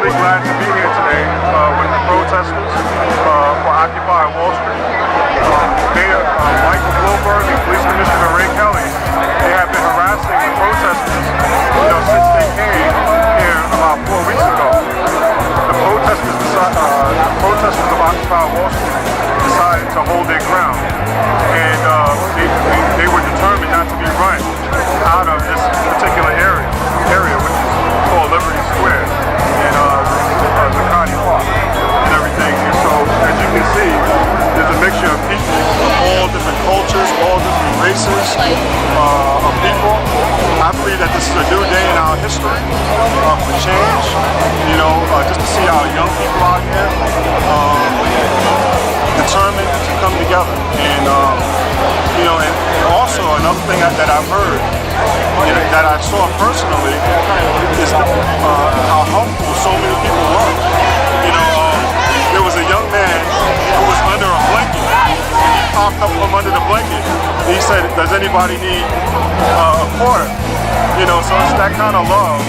really glad to be here today with the protesters for Occupy Wall Street. Michael Bloomberg and Police Commissioner Ray Kelly, they have been harassing the protesters since they came here about 4 weeks ago. The protesters of Occupy Wall Street decided to hold their ground, and they were determined not to be run out of this particular area which is called Liberty Square and Zuccotti Park and everything. And so, as you can see, there's a mixture of people of all different cultures, all different races of people. I believe that this is a new day in our history for change. Just to see our young people out here determined to come together. And and also another thing that I've heard, that I saw personally, is how helpful so many people were. There was a young man who was under a blanket. He popped up from under the blanket. He said, "Does anybody need a quarter?" So it's that kind of love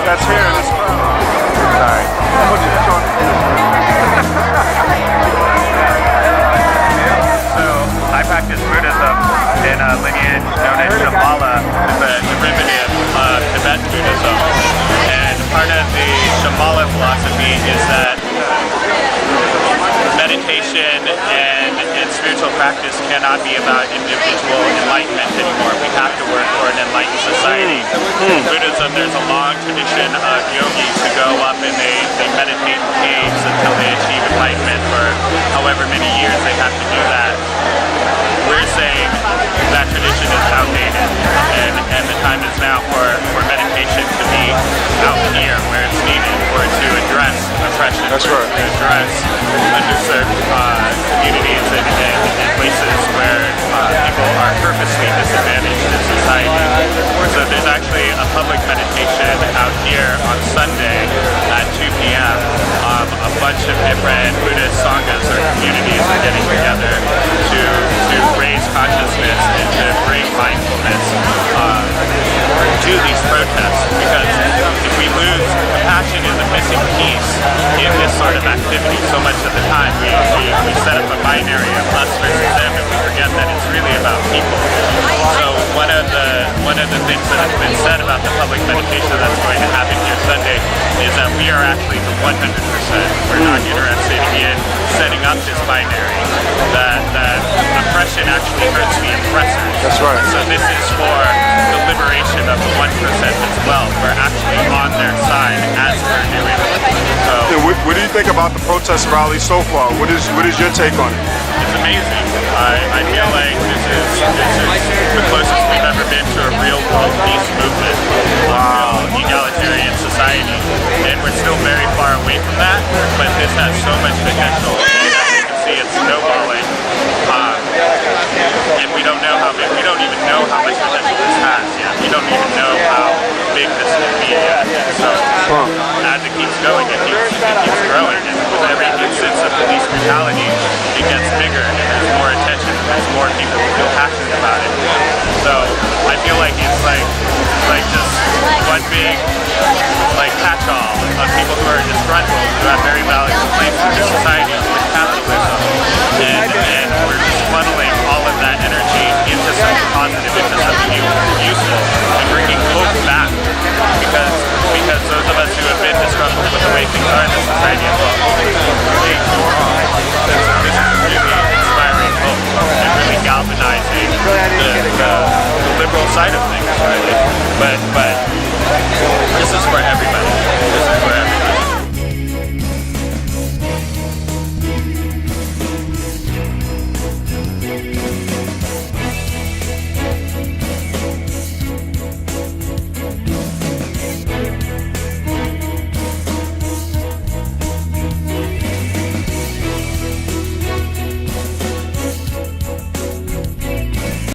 that's here in this crowd. Sorry. So I practice Buddhism in a lineage known as Shambhala, the derivative of Tibetan Buddhism. And part of the Shambhala philosophy is that meditation and spiritual practice cannot be about individual enlightenment anymore. We have to work for an enlightened society. In Buddhism, there's a long tradition of yogis who go up and they meditate in caves until they achieve enlightenment for however many years they have to do that. We're saying that tradition is outdated, and the time is now for meditation to be out here where it's needed, or to address oppression, That's right. to address underserved communities and places where people are purposely disadvantaged in society. So there's actually a public meditation out here on Sunday at 2 p.m. A bunch of different Buddhist sanghas or communities are getting together to raise consciousness and to bring mindfulness to these protests, because if we lose compassion is a missing piece in this sort of activity. So much of the time we set up a binary of us versus them, and we forget that it's really about people. So one of the things that has been said about the public meditation that's going to happen here Sunday is that we are actually the 100%. We're not interested in setting up this binary. That oppression actually hurts the oppressors. That's right. So this is for the liberation of the 1% as well. We're actually on their side as we're doing it. So What do you think about the protest rally so far? What is your take on it? it's amazing. I feel like this is the closest we've ever been to a real world peace movement, a real egalitarian society, and we're still very far away from that. But this has so much potential, and as you can see, it's snowballing. And we don't even know how much potential this has yet. We don't even know how big this will be yet. So as it keeps going, it keeps growing. And with every instance of police brutality, it gets bigger and it has more attention. There's more people who feel passionate about it. So I feel like it's like just one big catch-all of people who are disgruntled, who have very valid complaints with the society, with capitalism, and we're just funneling all of that energy into something positive, into something useful, and bringing hope back, because those of us who have been disgruntled with the way things are in this society have thought, oh, things are really wrong. This is really inspiring hope and really galvanizing the liberal side of things, really. But